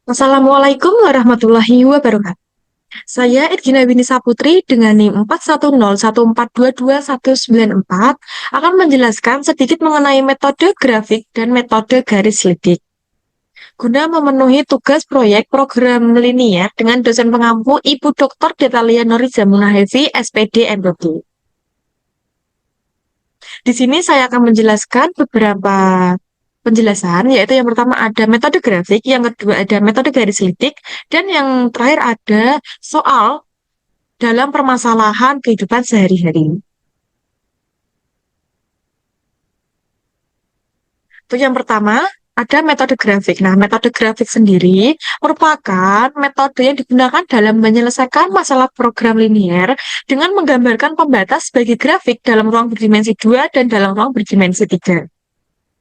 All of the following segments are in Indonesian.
Assalamualaikum warahmatullahi wabarakatuh. Saya Edgina Winisa Putri dengan NIM 41014222194 akan menjelaskan sedikit mengenai metode grafik dan metode garis lidik. Guna memenuhi tugas proyek program linier dengan dosen pengampu Ibu Dr. Detalia Noriza Munahevi, SPD, MPD. Di sini saya akan menjelaskan beberapa penjelasan, yaitu yang pertama ada metode grafik, yang kedua ada metode garis lidik, dan yang terakhir ada soal dalam permasalahan kehidupan sehari-hari. Untuk yang pertama, ada metode grafik. Nah, metode grafik sendiri merupakan metode yang digunakan dalam menyelesaikan masalah program linier dengan menggambarkan pembatas bagi grafik dalam ruang berdimensi 2 dan dalam ruang berdimensi 3.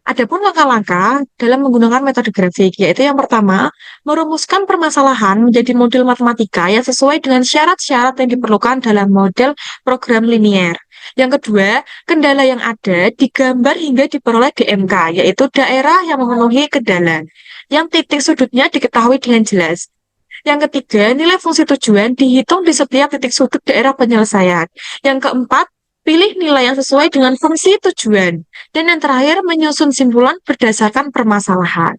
Adapun langkah-langkah dalam menggunakan metode grafik, yaitu yang pertama, merumuskan permasalahan menjadi model matematika yang sesuai dengan syarat-syarat yang diperlukan dalam model program linier. Yang kedua, kendala yang ada digambar hingga diperoleh DMK, yaitu daerah yang memenuhi kendala, yang titik sudutnya diketahui dengan jelas. Yang ketiga, nilai fungsi tujuan dihitung di setiap titik sudut daerah penyelesaian. Yang keempat, pilih nilai yang sesuai dengan fungsi tujuan. Dan yang terakhir, menyusun simpulan berdasarkan permasalahan.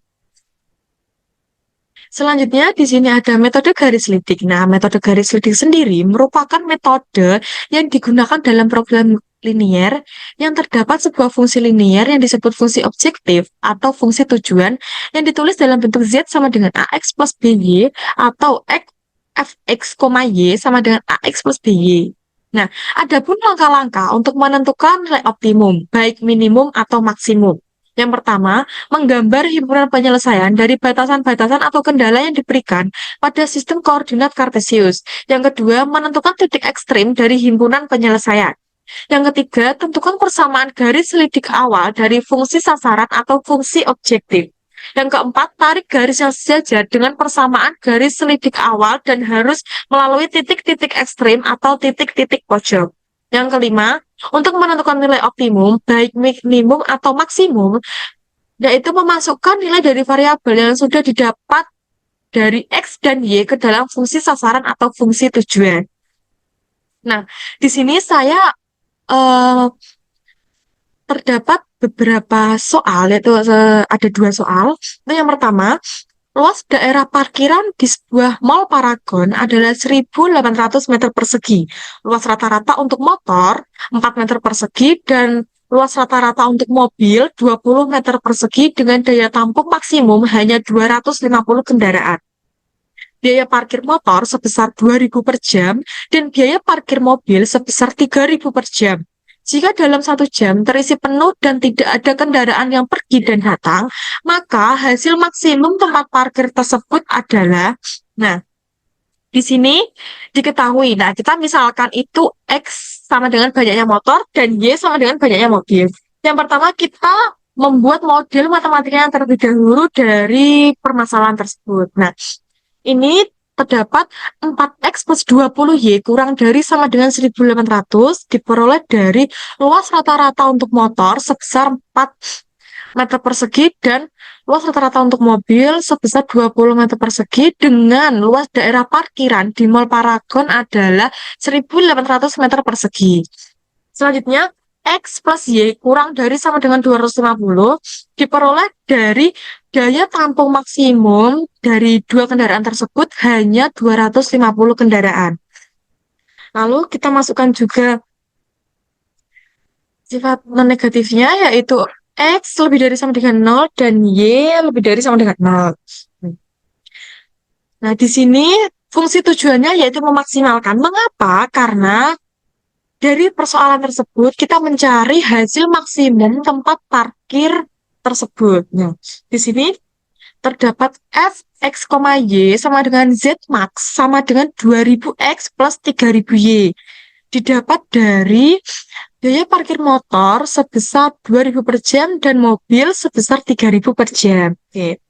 Selanjutnya, di sini ada metode garis lidik. Nah, metode garis lidik sendiri merupakan metode yang digunakan dalam program linier yang terdapat sebuah fungsi linier yang disebut fungsi objektif atau fungsi tujuan yang ditulis dalam bentuk Z sama dengan AX plus BY atau fx, y sama dengan AX plus BY. Nah, adapun langkah-langkah untuk menentukan nilai optimum, baik minimum atau maksimum. Yang pertama, menggambar himpunan penyelesaian dari batasan-batasan atau kendala yang diberikan pada sistem koordinat Kartesius. Yang kedua, menentukan titik ekstrim dari himpunan penyelesaian. Yang ketiga, tentukan persamaan garis selidik awal dari fungsi sasaran atau fungsi objektif. Yang keempat, tarik garis yang sejajar dengan persamaan garis selidik awal dan harus melalui titik-titik ekstrim atau titik-titik pojok. Yang kelima, untuk menentukan nilai optimum, baik minimum atau maksimum, yaitu memasukkan nilai dari variabel yang sudah didapat dari X dan Y ke dalam fungsi sasaran atau fungsi tujuan. Nah, di sini saya terdapat beberapa soal, yaitu ada dua soal. Itu yang pertama, luas daerah parkiran di sebuah mall Paragon adalah 1.800 meter persegi. Luas rata-rata untuk motor 4 meter persegi dan luas rata-rata untuk mobil 20 meter persegi dengan daya tampung maksimum hanya 250 kendaraan. Biaya parkir motor sebesar 2.000 per jam dan biaya parkir mobil sebesar 3.000 per jam. Jika dalam 1 jam terisi penuh dan tidak ada kendaraan yang pergi dan datang, maka hasil maksimum tempat parkir tersebut adalah, nah, di sini diketahui, nah, kita misalkan itu X sama dengan banyaknya motor dan Y sama dengan banyaknya mobil. Yang pertama, kita membuat model matematika yang terlebih dahulu dari permasalahan tersebut. Nah, ini terdapat 4X plus 20Y kurang dari sama dengan 1.800 diperoleh dari luas rata-rata untuk motor sebesar 4 meter persegi dan luas rata-rata untuk mobil sebesar 20 meter persegi dengan luas daerah parkiran di Mall Paragon adalah 1.800 meter persegi. Selanjutnya, X plus Y kurang dari sama dengan 250 diperoleh dari daya tampung maksimum dari dua kendaraan tersebut hanya 250 kendaraan. Lalu kita masukkan juga sifat non-negatifnya, yaitu X lebih dari sama dengan 0 dan Y lebih dari sama dengan 0. Nah, di sini fungsi tujuannya yaitu memaksimalkan. Mengapa? Karena dari persoalan tersebut kita mencari hasil maksimum tempat parkir tersebut. Nah, di sini terdapat fx, y sama dengan z max sama dengan 2000x plus 3000y. Didapat dari biaya parkir motor sebesar 2000 per jam dan mobil sebesar 3000 per jam. Oke.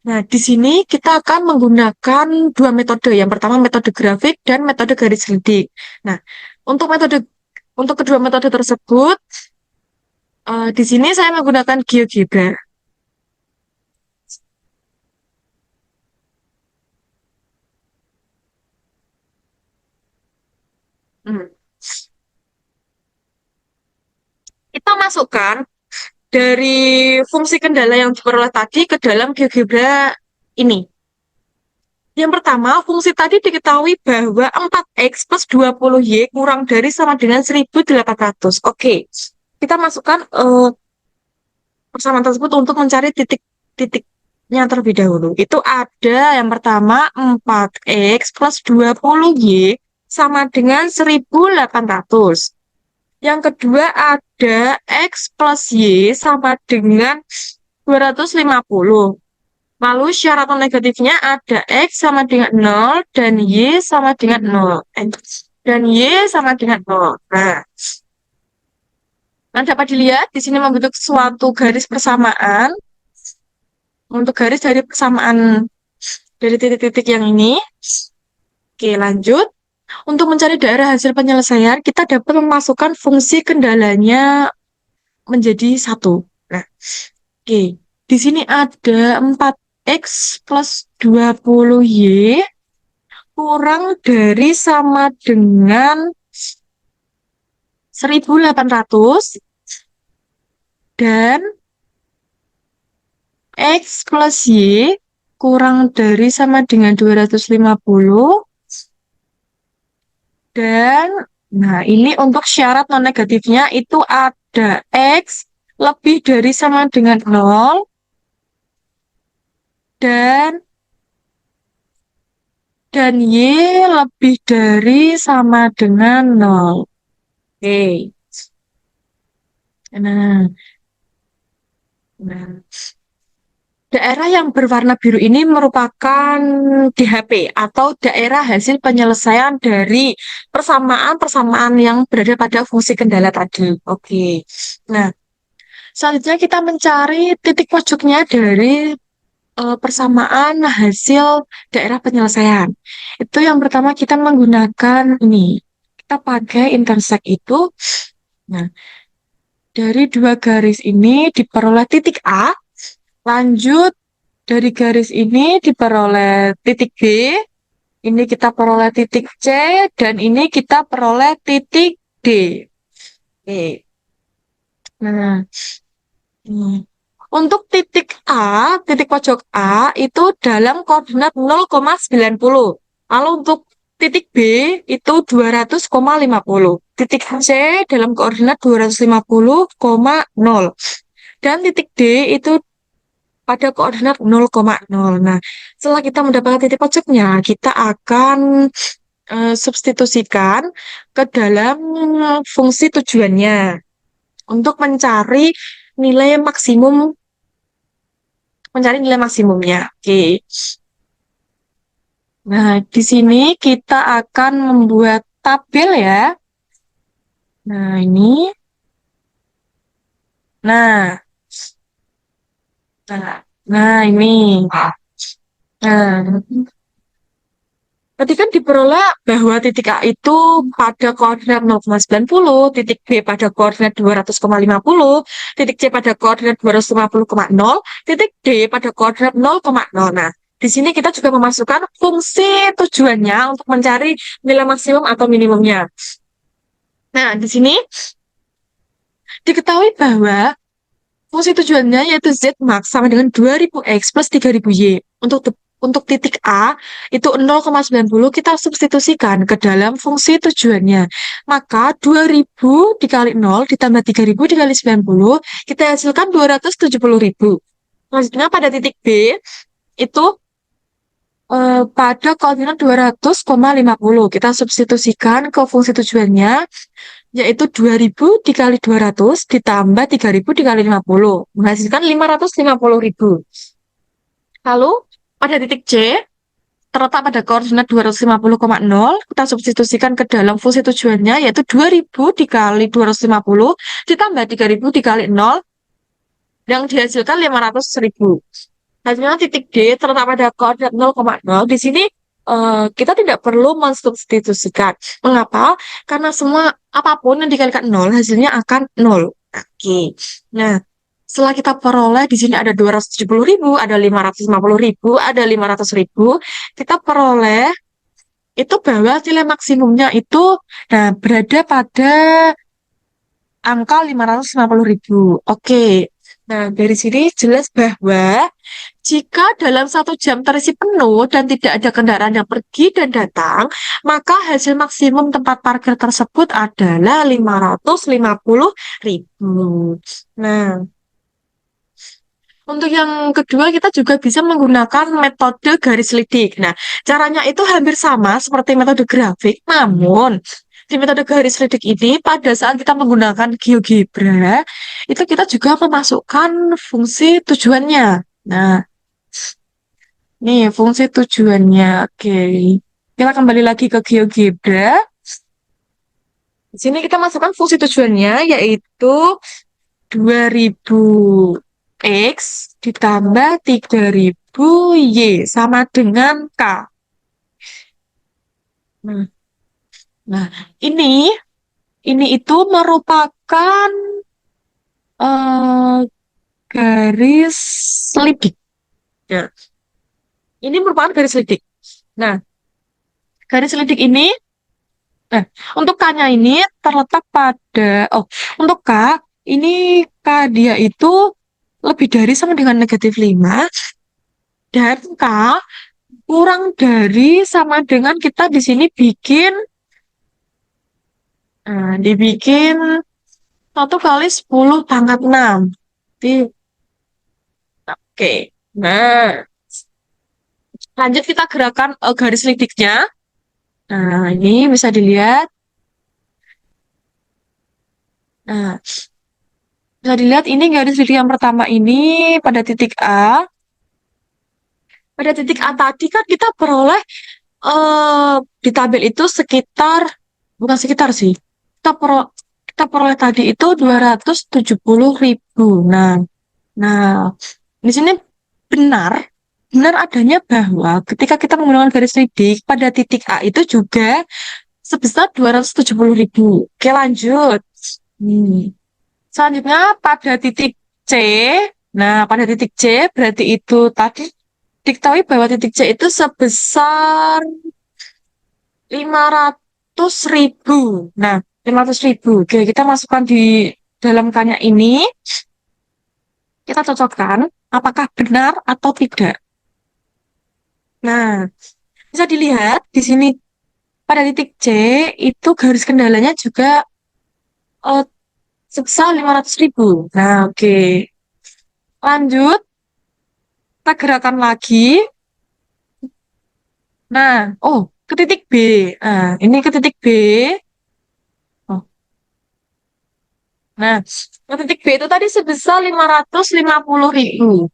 Nah, di sini kita akan menggunakan dua metode. Yang pertama metode grafik dan metode garis gede. Nah, untuk metode untuk kedua metode tersebut, di sini saya menggunakan GeoGebra. Hmm. Kita masukkan dari fungsi kendala yang diperoleh tadi ke dalam GeoGebra ini. Yang pertama, fungsi tadi diketahui bahwa 4x plus 20y kurang dari sama dengan 1800. Oke, kita masukkan persamaan tersebut untuk mencari titik-titiknya terlebih dahulu. Itu ada yang pertama 4x plus 20y sama dengan 1800. Yang kedua ada x plus y sama dengan 250. Lalu syarat non negatifnya ada x sama dengan 0 dan y sama dengan 0. Dan y sama dengan 0. Nah, dapat dilihat di sini membentuk suatu garis persamaan. Untuk garis dari persamaan dari titik-titik yang ini. Oke, lanjut. Untuk mencari daerah hasil penyelesaian, kita dapat memasukkan fungsi kendalanya menjadi satu. Nah, oke. Di sini ada 4x plus 20y kurang dari sama dengan 1800 dan x plus y kurang dari sama dengan 250 dan nah ini untuk syarat non negatifnya itu ada x lebih dari sama dengan 0 dan y lebih dari sama dengan 0. Oke. Nah, nah. Daerah yang berwarna biru ini merupakan DHP atau daerah hasil penyelesaian dari persamaan-persamaan yang berada pada fungsi kendala tadi. Oke. Nah, selanjutnya kita mencari titik pojoknya dari persamaan hasil daerah penyelesaian. Itu yang pertama kita menggunakan ini. Kita pakai intersect itu. Nah, dari dua garis ini diperoleh titik A. Lanjut dari garis ini diperoleh titik B. Ini kita peroleh titik C. Dan ini kita peroleh titik D. Oke. Nah, ini. Untuk titik A, titik pojok A itu dalam koordinat 0,90. Lalu untuk titik B itu 200,50. Titik C dalam koordinat 250,0. Dan titik D itu pada koordinat 0,0. Nah, setelah kita mendapatkan titik pojoknya, kita akan substitusikan ke dalam fungsi tujuannya untuk mencari nilai maksimumnya. Oke. Nah, di sini kita akan membuat tabel ya. Nah, ini. Nah, nah, ini. Nah, tadi kan diperoleh bahwa titik A itu pada koordinat 0,90, titik B pada koordinat 200,50, titik C pada koordinat 250,0, titik D pada koordinat 0,0. Nah, di sini kita juga memasukkan fungsi tujuannya untuk mencari nilai maksimum atau minimumnya. Nah, di sini diketahui bahwa fungsi tujuannya yaitu Z max sama dengan 2000X plus 3000Y. Untuk titik A itu 0,90 kita substitusikan ke dalam fungsi tujuannya. Maka 2000 dikali 0 ditambah 3000 dikali 90 kita hasilkan 270.000. Selanjutnya pada titik B itu pada koordinat 200,50 kita substitusikan ke fungsi tujuannya yaitu 2000 dikali 200 ditambah 3000 dikali 50 menghasilkan 550.000. Lalu pada titik C terletak pada koordinat 250,0 kita substitusikan ke dalam fungsi tujuannya yaitu 2000 dikali 250 ditambah 3000 dikali 0 yang dihasilkan 500.000. Hasilnya titik D terletak pada koordinat 0,0. Di sini kita tidak perlu mensubstitusikan. Mengapa? Karena semua apapun yang dikalikan nol, hasilnya akan nol. Oke. Nah, setelah kita peroleh di sini ada 270.000, ada 550.000, ada 500.000. Kita peroleh itu bahwa nilai maksimumnya itu berada pada angka 550.000. Oke. Nah, dari sini jelas bahwa jika dalam 1 jam terisi penuh dan tidak ada kendaraan yang pergi dan datang, maka hasil maksimum tempat parkir tersebut adalah 550.000. Nah, untuk yang kedua, kita juga bisa menggunakan metode garis lidik. Nah, caranya itu hampir sama seperti metode grafik, namun di metode garis lidik ini, pada saat kita menggunakan GeoGebra, itu kita juga memasukkan fungsi tujuannya. Nah, nih fungsi tujuannya. Oke. Kita kembali lagi ke GeoGebra. Di sini kita masukkan fungsi tujuannya, yaitu 2000 X ditambah 3000 Y sama dengan K. Nah, nah, ini ini itu merupakan eh, garis lidik. Ya, ini merupakan garis lidik. Nah, garis lidik ini, nah, untuk K-nya ini terletak pada, untuk K, ini K dia itu lebih dari sama dengan -5, dan K kurang dari sama dengan kita di sini bikin, dibikin 1 kali 10⁻⁶. Oke. Nah, lanjut kita gerakan garis lidiknya. Nah, ini bisa dilihat. Nah, bisa dilihat ini garis lidik yang pertama ini pada titik A. Pada titik A tadi kan kita peroleh di tabel itu sekitar, bukan sekitar sih. Kita peroleh tadi itu 270.000. Nah, di sini benar, benar adanya bahwa ketika kita menggunakan garis lidik pada titik A itu juga sebesar 270.000. Oke, lanjut. Hmm. Selanjutnya pada titik C. Nah, pada titik C berarti itu tadi diketahui bahwa titik C itu sebesar 500.000. Nah, 500.000. Oke, kita masukkan di dalam kanya ini. Kita cocokkan apakah benar atau tidak. Nah, bisa dilihat di sini pada titik C itu garis kendalanya juga eh, sebesar 500.000. Nah, oke. Lanjut, kita gerakan lagi. Nah, ke titik B. Nah, ini ke titik B. Oh, nah, ke titik B itu tadi sebesar 550.000.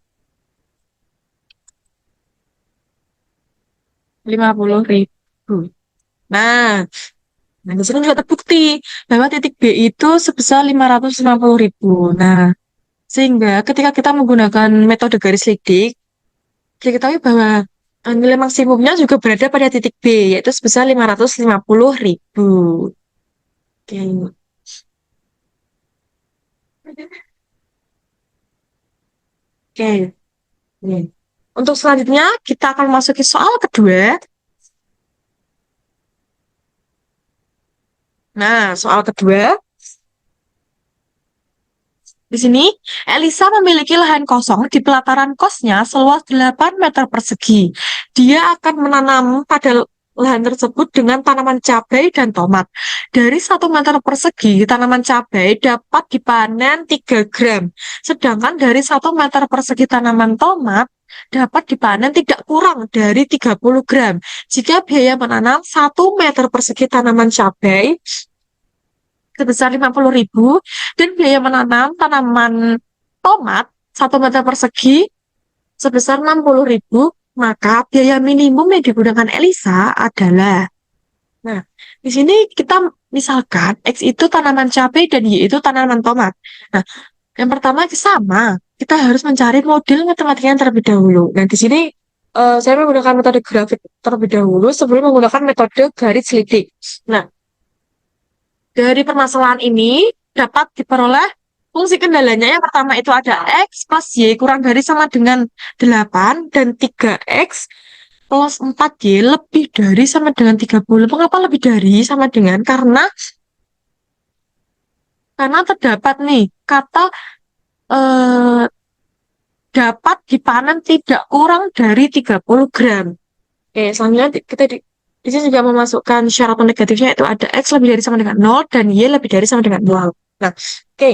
50.000. Nah, Nah, di sini juga terbukti bahwa titik B itu sebesar 550.000. Nah, sehingga ketika kita menggunakan metode garis lidik, diketahui bahwa nilai maksimumnya juga berada pada titik B, yaitu sebesar 550.000. Oke. Oke. Nih. Untuk selanjutnya, kita akan masuki soal kedua. Nah, soal kedua. Di sini, Elisa memiliki lahan kosong di pelataran kosnya seluas 8 meter persegi. Dia akan menanam pada lahan tersebut dengan tanaman cabai dan tomat. Dari 1 meter persegi, tanaman cabai dapat dipanen 3 gram. Sedangkan dari 1 meter persegi tanaman tomat dapat dipanen tidak kurang dari 30 gram. Jika biaya menanam 1 meter persegi tanaman cabai sebesar 50.000 dan biaya menanam tanaman tomat 1 meter persegi sebesar 60.000, maka biaya minimum yang digunakan Elisa adalah, nah, di sini kita misalkan X itu tanaman cabai dan Y itu tanaman tomat. Nah, yang pertama sama, kita harus mencari model matematikanya terlebih dahulu. Nah, di sini saya menggunakan metode grafik terlebih dahulu sebelum menggunakan metode garis lidik. Nah, dari permasalahan ini dapat diperoleh fungsi kendalanya. Yang pertama itu ada X plus Y kurang dari sama dengan 8 dan 3X plus 4Y lebih dari sama dengan 30. Mengapa lebih dari sama dengan? Karena terdapat nih kata eh, dapat dipanen tidak kurang dari 30 gram. Oke, selanjutnya kita di sini juga memasukkan syarat negatifnya itu ada X lebih dari sama dengan 0 dan Y lebih dari sama dengan 0. Nah, oke.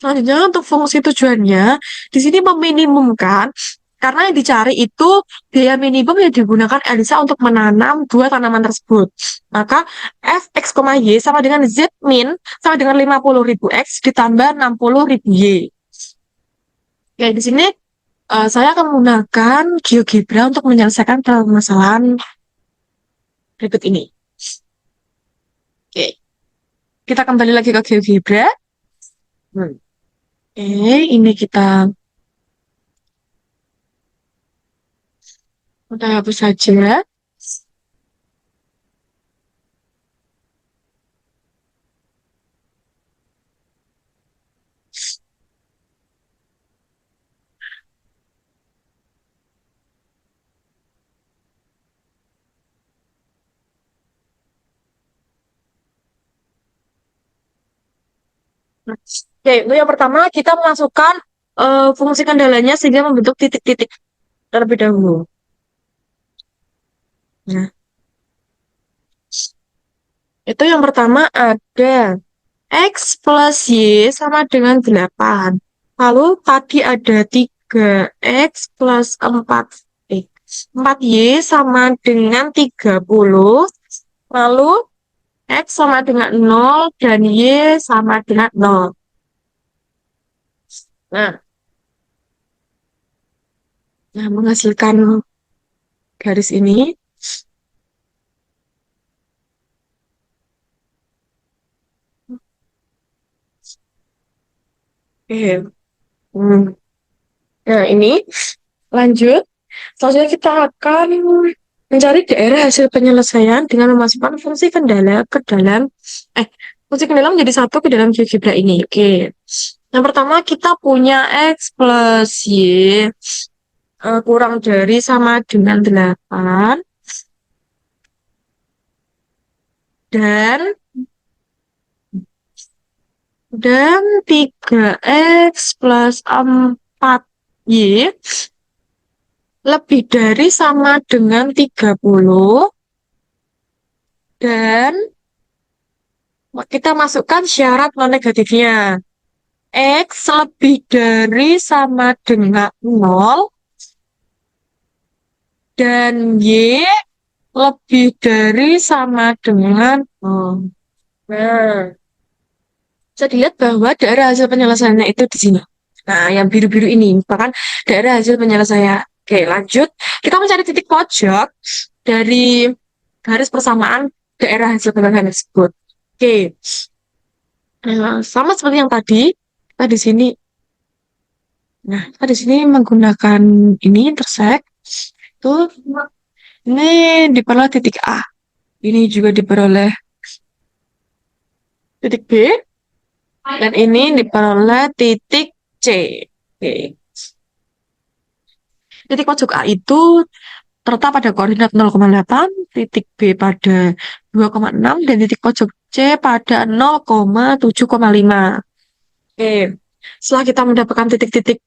Selanjutnya untuk fungsi tujuannya, di sini meminimumkan karena yang dicari itu biaya minimum yang digunakan Elisa untuk menanam dua tanaman tersebut. Maka Fx, Y sama dengan Z min sama dengan 50.000 X ditambah 60.000 Y. Oke, di sini saya akan menggunakan GeoGebra untuk menyelesaikan permasalahan berikut ini. Oke, kita kembali lagi ke GeoGebra. Oke, ini kita udah hapus saja. Oke, itu yang pertama kita masukkan fungsi kendalanya sehingga membentuk titik-titik terlebih dahulu. Nah, itu yang pertama ada X plus Y sama dengan 8. Lalu tadi ada 3X plus 4. 4Y sama dengan 30. Lalu X sama dengan 0 dan Y sama dengan 0. Nah, menghasilkan garis ini. Hmm. Nah, ini lanjut. Selanjutnya kita akan mencari daerah hasil penyelesaian dengan memasukkan fungsi kendala ke dalam fungsi kendala menjadi satu ke dalam GeoGebra ini. Oke. Yang pertama kita punya X plus Y kurang dari sama dengan 8 dan 3X plus 4Y lebih dari sama dengan 30 dan kita masukkan syarat non negatifnya. X lebih dari sama dengan 0 dan Y lebih dari sama dengan 0. Nah, bisa dilihat bahwa daerah hasil penyelesaiannya itu di sini. Nah, yang biru-biru ini merupakan daerah hasil penyelesaian. Oke, lanjut. Kita mencari titik pojok dari garis persamaan daerah hasil penyelesaian tersebut. Oke. Nah, sama seperti yang tadi, kita di sini. Nah, kita di sini menggunakan ini intersect. Itu ini diperoleh titik A. Ini juga diperoleh titik B. Dan ini diperoleh titik C. Oke. Titik pojok A itu terletak pada koordinat 0,8, titik B pada 2,6, dan titik pojok C pada 0,7,5. Oke. Setelah kita mendapatkan titik-titik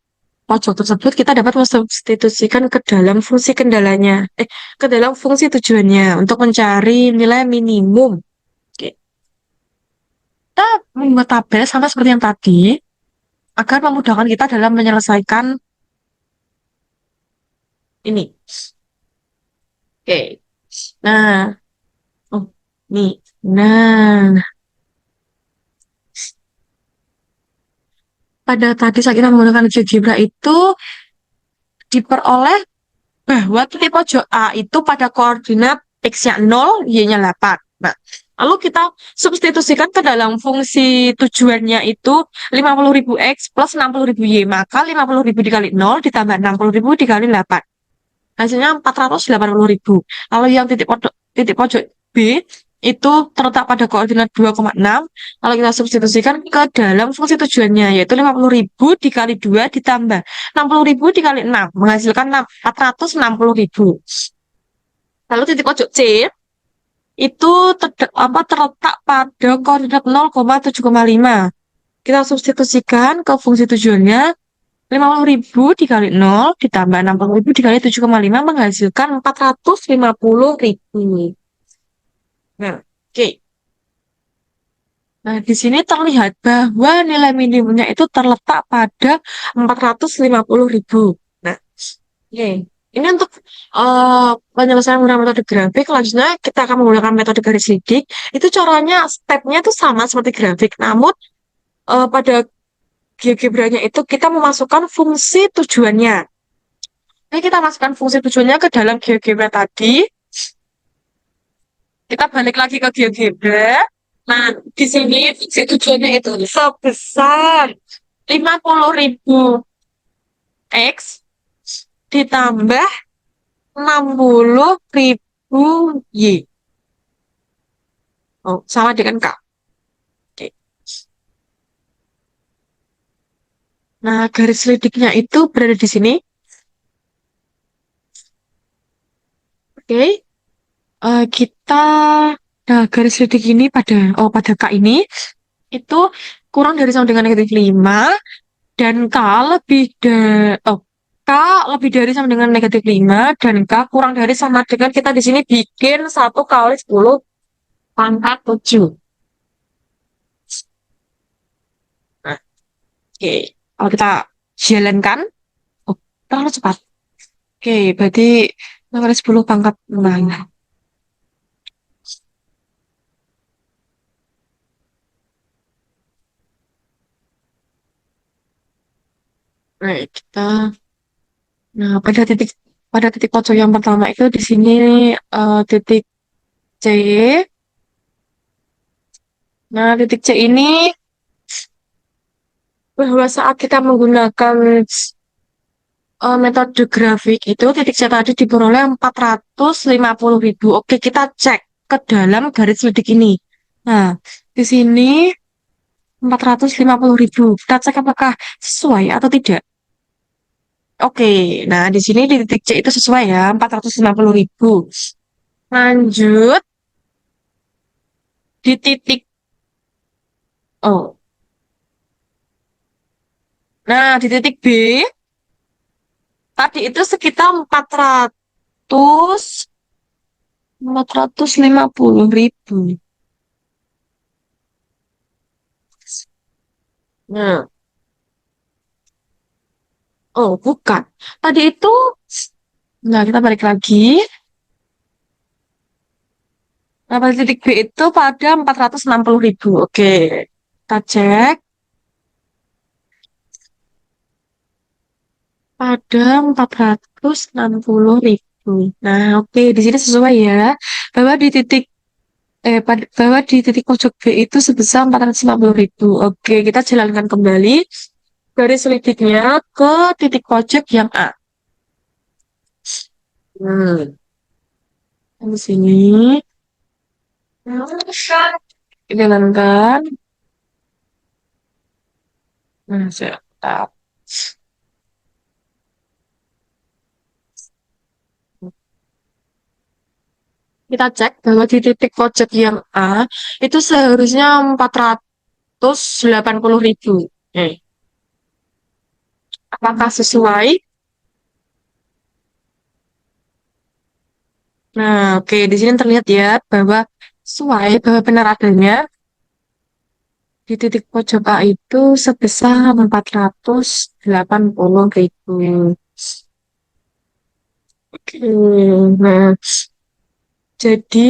pojok tersebut, kita dapat mensubstitusikan ke dalam fungsi kendalanya, ke dalam fungsi tujuannya untuk mencari nilai minimum. Oke. Kita membuat tabel sama seperti yang tadi, agar memudahkan kita dalam menyelesaikan ini. Oke. Nah, oh, nih. Nah, pada tadi saat kita menggunakan GeoGebra itu diperoleh bahwa titik pojok A itu pada koordinat X-nya 0, Y-nya 8. Nah, Lalu kita substitusikan ke dalam fungsi tujuannya itu 50.000 X plus 60.000 Y. Maka 50.000 dikali 0 ditambah 60.000 dikali 8. Hasilnya 480.000. Lalu yang titik pojok B itu terletak pada koordinat 2,6. Lalu kita substitusikan ke dalam fungsi tujuannya, yaitu 50.000 dikali 2 ditambah 60.000 dikali 6. Menghasilkan 460.000. Lalu titik pojok C itu terletak pada koordinat 0,7,5. Kita substitusikan ke fungsi tujuannya 50.000 dikali 0 ditambah 60.000 dikali 7,5 menghasilkan 450.000. Nah, oke. Nah, di sini terlihat bahwa nilai minimumnya itu terletak pada 450.000. Nah, oke. Ini untuk penyelesaian menggunakan metode grafik. Selanjutnya kita akan menggunakan metode garis lidik. Itu caranya, stepnya itu sama seperti grafik. Namun pada GeoGebra-nya itu kita memasukkan fungsi tujuannya. Ini kita masukkan fungsi tujuannya ke dalam GeoGebra tadi. Kita balik lagi ke GeoGebra. Nah, di sini fungsi tujuannya itu sebesar 50.000 X ditambah 60.000 Y. Oh, sama dengan K. Oke. Nah, garis lidiknya itu berada di sini. Oke. Kita, nah, garis lidik ini pada K ini, itu kurang dari sama dengan negatif 5, dan K lebih dari sama dengan negatif 5, dan K kurang dari sama dengan, kita di sini bikin 1 kali 10 pangkat 7. Nah, oke. Kalau kita jalankan, oh, terlalu cepat. Oke, berarti 6 kali 10 pangkat 6. Nah, nah, pada titik pojok yang pertama itu di sini titik C. Nah, titik C ini bahwa saat kita menggunakan metode grafik itu titik C tadi diperoleh 450.000. Oke, kita cek ke dalam garis lidik ini. Nah, di sini 450.000. Kita cek apakah sesuai atau tidak. Oke, nah di sini di titik C itu sesuai ya, 450.000. Lanjut di titik O. Nah, di titik B tadi itu sekitar 450.000. Nah, oh bukan. Tadi itu, nah kita balik lagi. Nah, pada titik B itu pada 460.000. Oke, kita cek pada 460.000. Nah, oke, di sini sesuai ya. Bahwa di titik bahwa di titik pojok B itu sebesar 450.000. Oke, kita jalankan kembali garis lidiknya ke titik pojok yang A. Hmm, di sini jalankan. Nah, saya kita cek bahwa di titik pojok yang A itu seharusnya 480.000. Apakah sesuai? Nah, oke, di sini terlihat ya bahwa sesuai, bahwa benar adanya di titik pojok A itu sebesar 480.000. Oke, nah, jadi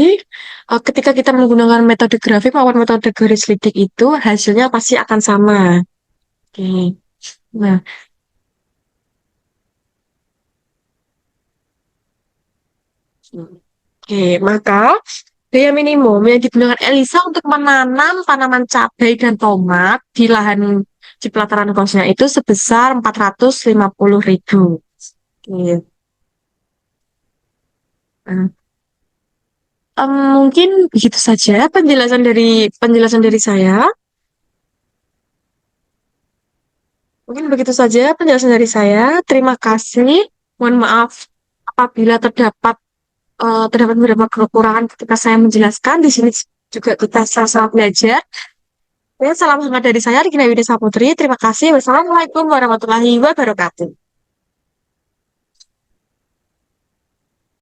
ketika kita menggunakan metode grafik maupun metode garis lidik itu hasilnya pasti akan sama. Oke, nah, oke, maka biaya minimum yang digunakan Elisa untuk menanam tanaman cabai dan tomat di lahan di pelataran kosnya itu sebesar 450.000. Gitu. Nah, mungkin begitu saja penjelasan dari saya. Mungkin begitu saja penjelasan dari saya. Terima kasih. Mohon maaf apabila terdapat beberapa kekurangan ketika saya menjelaskan. Di sini juga kita sama-sama belajar. Ya, salam hangat dari saya, Regina Yudhistira Putri. Terima kasih. Wassalamualaikum warahmatullahi wabarakatuh.